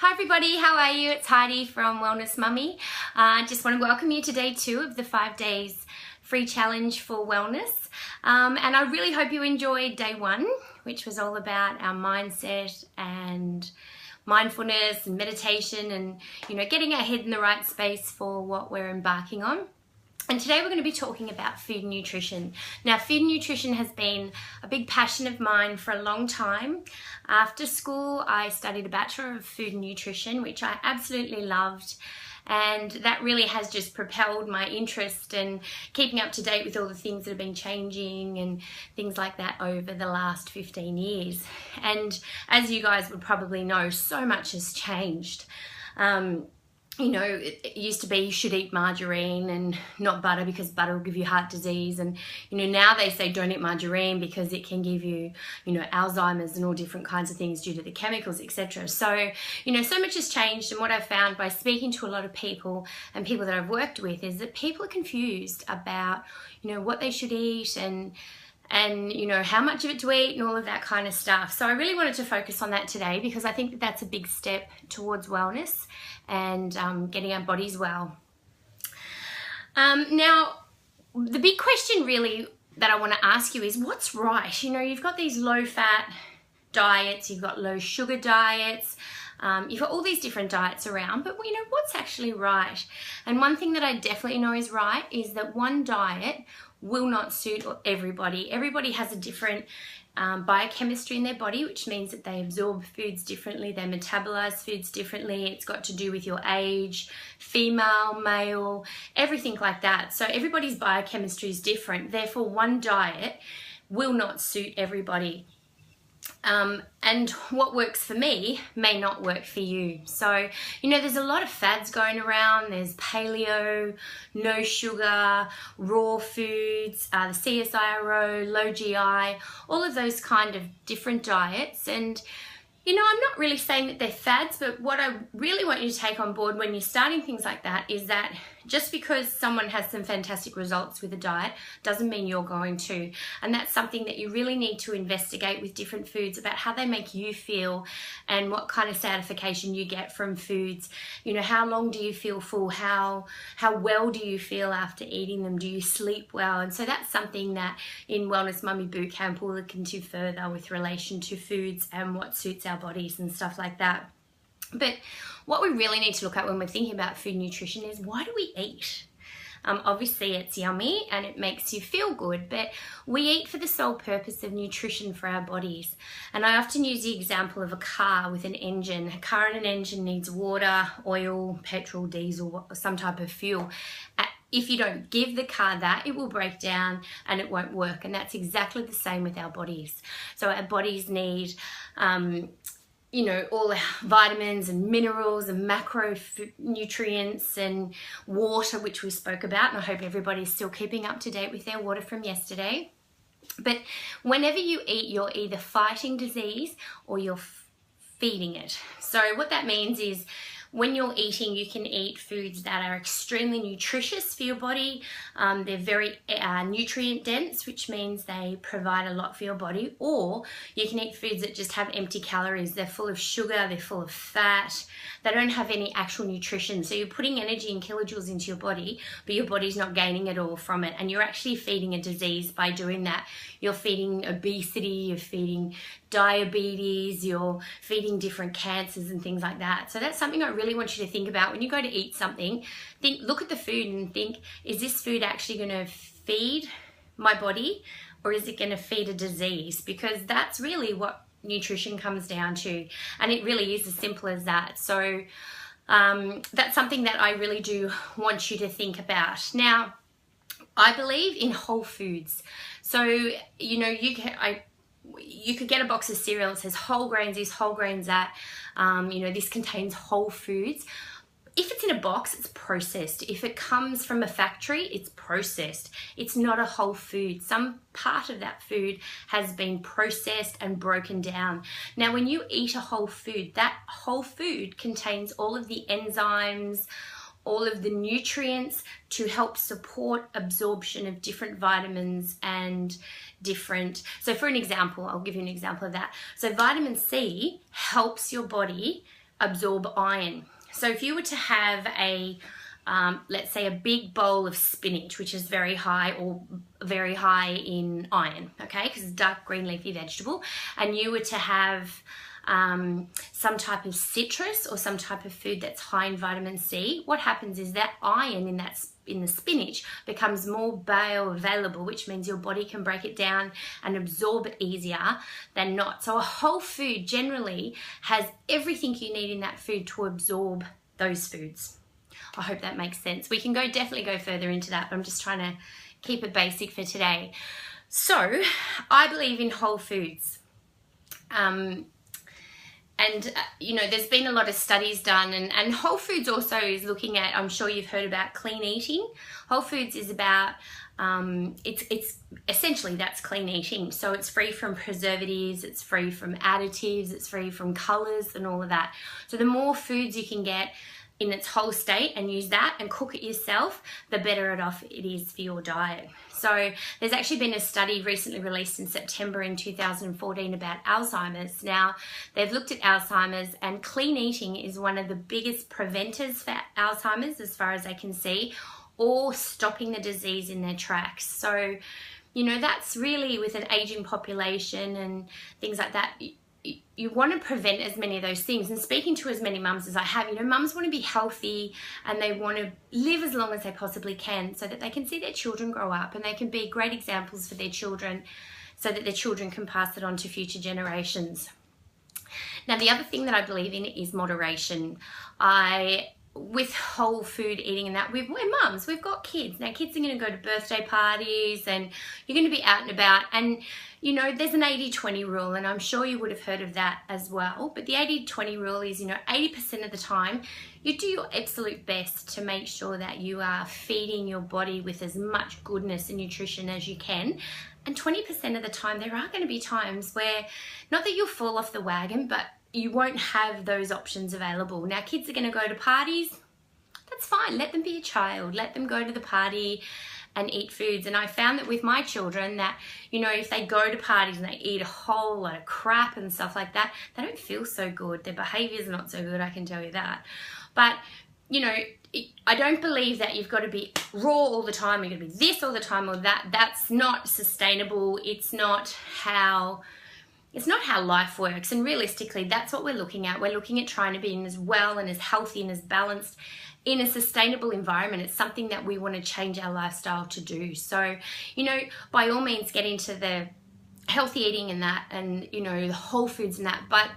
Hi everybody, how are you? It's Heidi from Wellness Mummy. I just want to welcome you to day 2 of the 5 days free challenge for wellness. And I really hope you enjoyed day 1, which was all about our mindset and mindfulness and meditation and, getting our head in the right space for what we're embarking on. And today we're going to be talking about food and nutrition. Now, food and nutrition has been a big passion of mine for a long time. After school, I studied a Bachelor of Food and Nutrition, which I absolutely loved. And that really has just propelled my interest in keeping up to date with all the things that have been changing and things like that over the last 15 years. And as you guys would probably know, so much has changed. It used to be you should eat margarine and not butter because butter will give you heart disease. And, now they say don't eat margarine because it can give you, Alzheimer's and all different kinds of things due to the chemicals, etc. So, so much has changed. And what I've found by speaking to a lot of people and people that I've worked with is that people are confused about, what they should eat and how much of it to eat and all of that kind of stuff. So I really wanted to focus on that today because I think that that's a big step towards wellness and getting our bodies well. Now, the big question really that I want to ask you is what's right? You've got these low-fat diets, you've got low-sugar diets, you've got all these different diets around, but what's actually right? And one thing that I definitely know is right is that one diet will not suit everybody. Everybody has a different biochemistry in their body, which means that they absorb foods differently, they metabolize foods differently. It's got to do with your age, female, male, everything like that. So everybody's biochemistry is different. Therefore, one diet will not suit everybody. And what works for me may not work for you. So, there's a lot of fads going around. There's paleo, no sugar, raw foods, the CSIRO, low GI, all of those kind of different diets. And, I'm not really saying that they're fads, but what I really want you to take on board when you're starting things like that is that just because someone has some fantastic results with a diet doesn't mean you're going to. And that's something that you really need to investigate with different foods about how they make you feel and what kind of satisfaction you get from foods. How long do you feel full? How well do you feel after eating them? Do you sleep well? And so that's something that in Wellness Mummy Bootcamp we'll look into further with relation to foods and what suits our bodies and stuff like that. But what we really need to look at when we're thinking about food and nutrition is why do we eat? Obviously it's yummy and it makes you feel good, but we eat for the sole purpose of nutrition for our bodies. And I often use the example of a car with an engine. A car and an engine needs water, oil, petrol, diesel, or some type of fuel. If you don't give the car that, it will break down and it won't work. And that's exactly the same with our bodies. So our bodies need all the vitamins and minerals and macronutrients and water, which we spoke about. And I hope everybody's still keeping up to date with their water from yesterday. But whenever you eat, you're either fighting disease or you're feeding it. So what that means is when you're eating, you can eat foods that are extremely nutritious for your body. They're very nutrient dense, which means they provide a lot for your body. Or you can eat foods that just have empty calories. They're full of sugar, they're full of fat. They don't have any actual nutrition. So you're putting energy and kilojoules into your body, but your body's not gaining it all from it. And you're actually feeding a disease by doing that. You're feeding obesity, you're feeding diabetes, you're feeding different cancers and things like that. So that's something I really want you to think about when you go to eat something. Look at the food and think, is this food actually going to feed my body or is it going to feed a disease? Because that's really what nutrition comes down to, and it really is as simple as that. So that's something that I really do want you to think about. Now, I believe in whole foods. So you could get a box of cereal that says whole grains this, whole grains that, this contains whole foods. If it's in a box, it's processed. If it comes from a factory, it's processed. It's not a whole food. Some part of that food has been processed and broken down. Now, when you eat a whole food, that whole food contains all of the enzymes, all of the nutrients to help support absorption of different vitamins and different. So for an example, I'll give you an example of that. So vitamin C helps your body absorb iron. So if you were to have a let's say a big bowl of spinach, which is very high in iron, okay, because it's a dark green leafy vegetable, and you were to have some type of citrus or some type of food that's high in vitamin C, what happens is that iron in the spinach becomes more bioavailable, which means your body can break it down and absorb it easier than not. So a whole food generally has everything you need in that food to absorb those foods. I hope that makes sense. We can definitely go further into that, but I'm just trying to keep it basic for today. So I believe in whole foods. You know, there's been a lot of studies done, and Whole Foods also is looking at, I'm sure you've heard about clean eating. Whole Foods is about, it's essentially that's clean eating. So it's free from preservatives, it's free from additives, it's free from colors and all of that. So the more foods you can get in its whole state and use that and cook it yourself, the better off it is for your diet. So there's actually been a study recently released in September in 2014 about Alzheimer's. Now, they've looked at Alzheimer's, and clean eating is one of the biggest preventers for Alzheimer's as far as I can see, or stopping the disease in their tracks. So, you know, that's really with an aging population and things like that. You want to prevent as many of those things. And speaking to as many mums as I have, you know, mums want to be healthy and they want to live as long as they possibly can so that they can see their children grow up and they can be great examples for their children so that their children can pass it on to future generations. Now, the other thing that I believe in is moderation. With whole food eating and that, we're mums, we've got kids. Now, kids are going to go to birthday parties and you're going to be out and about, and you know, there's an 80-20 rule, and I'm sure you would have heard of that as well. But the 80-20 rule is, you know, 80% of the time you do your absolute best to make sure that you are feeding your body with as much goodness and nutrition as you can. And 20% of the time there are going to be times where, not that you'll fall off the wagon, but you won't have those options available. Now, kids are going to go to parties. That's fine. Let them be a child. Let them go to the party and eat foods. And I found that with my children that, you know, if they go to parties and they eat a whole lot of crap and stuff like that, they don't feel so good. Their behavior's not so good, I can tell you that. But, you know, I don't believe that you've got to be raw all the time. You've got to be this all the time or that. That's not sustainable. It's not how life works. And realistically, that's what we're looking at. We're looking at trying to be as well and as healthy and as balanced in a sustainable environment. It's something that we want to change our lifestyle to do. So, you know, by all means get into the healthy eating and that, and, you know, the whole foods and that, but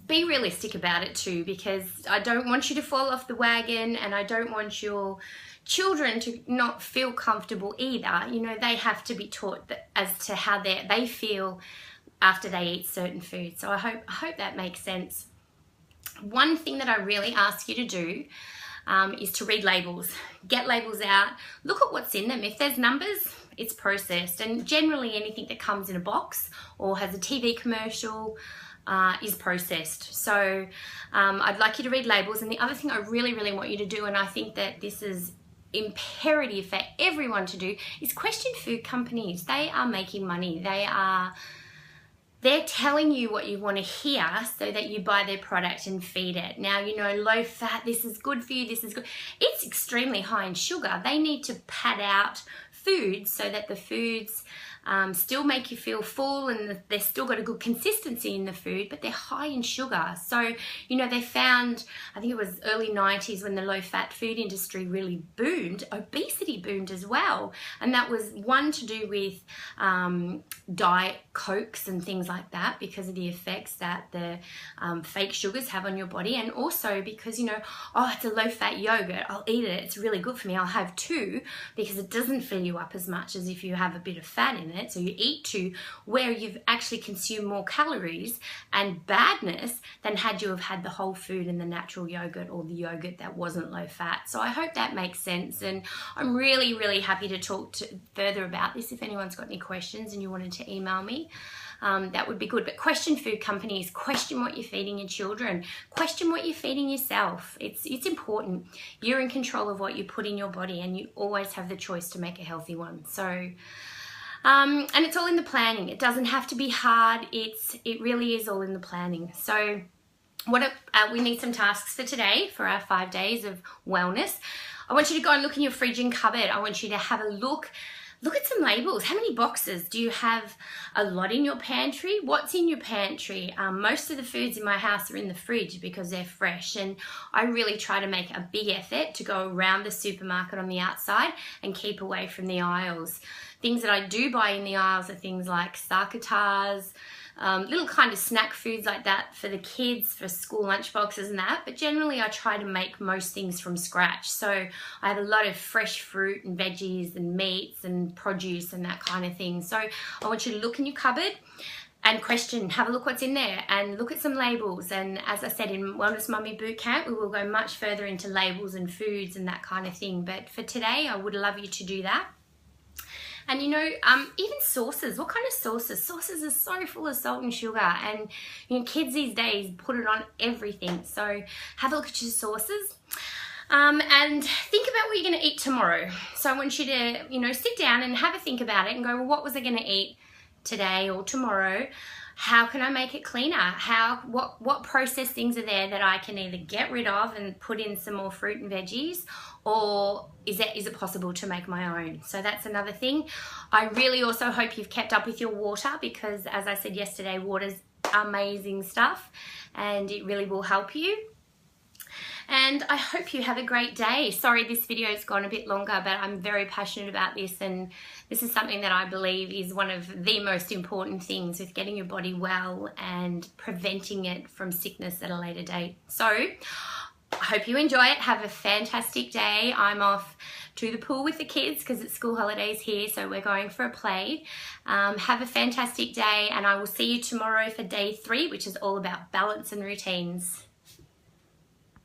be realistic about it too, because I don't want you to fall off the wagon, and I don't want your children to not feel comfortable either. You know, they have to be taught as to how they feel after they eat certain foods. So I hope that makes sense. One thing that I really ask you to do is to read labels. Get labels out, look at what's in them. If there's numbers, it's processed, and generally anything that comes in a box or has a TV commercial is processed. So I'd like you to read labels. And the other thing I really, really want you to do, and I think that this is imperative for everyone to do, is question food companies. They are making money. They're telling you what you want to hear so that you buy their product and feed it. Now, you know, low fat, this is good for you, this is good. It's extremely high in sugar. They need to pad out foods so that the foods still make you feel full, and they've still got a good consistency in the food, but they're high in sugar. So, you know, they found, I think it was early 90s when the low-fat food industry really boomed, obesity boomed as well. And that was one to do with diet cokes and things like that, because of the effects that the fake sugars have on your body, and also because, you know, oh, it's a low-fat yogurt, I'll eat it, it's really good for me, I'll have two, because it doesn't fill you up as much as if you have a bit of fat in it. So you eat two, where you've actually consumed more calories and badness than had you have had the whole food and the natural yogurt, or the yogurt that wasn't low fat. So I hope that makes sense, and I'm really, really happy to talk further about this. If anyone's got any questions and you wanted to email me, that would be good. But question food companies, question what you're feeding your children, question what you're feeding yourself. It's important. You're in control of what you put in your body, and you always have the choice to make a healthy one. So and it's all in the planning. It doesn't have to be hard. It really is all in the planning. So we need some tasks for today for our 5 days of wellness. I want you to go and look in your fridge and cupboard. I want you to have a look at some labels. How many boxes? Do you have a lot in your pantry? What's in your pantry? Most of the foods in my house are in the fridge because they're fresh, and I really try to make a big effort to go around the supermarket on the outside and keep away from the aisles. Things that I do buy in the aisles are things like Sakatars, little kind of snack foods like that for the kids, for school lunch boxes and that, but generally I try to make most things from scratch. So I have a lot of fresh fruit and veggies and meats and produce and that kind of thing. So I want you to look in your cupboard and question, have a look what's in there and look at some labels. And as I said, in Wellness Mummy Bootcamp, we will go much further into labels and foods and that kind of thing. But for today, I would love you to do that. And you know, even sauces, what kind of sauces? Sauces are so full of salt and sugar, and you know, kids these days put it on everything. So have a look at your sauces. And think about what you're going to eat tomorrow. So I want you to, you know, sit down and have a think about it and go, well, what was I going to eat today or tomorrow? How can I make it cleaner? What processed things are there that I can either get rid of and put in some more fruit and veggies, or is it possible to make my own? So that's another thing. I really also hope you've kept up with your water, because as I said yesterday, water's amazing stuff and it really will help you. And I hope you have a great day. Sorry this video's gone a bit longer, but I'm very passionate about this, and this is something that I believe is one of the most important things with getting your body well and preventing it from sickness at a later date. So I hope you enjoy it. Have a fantastic day. I'm off to the pool with the kids because it's school holidays here, so we're going for a play. Have a fantastic day, and I will see you tomorrow for day 3, which is all about balance and routines.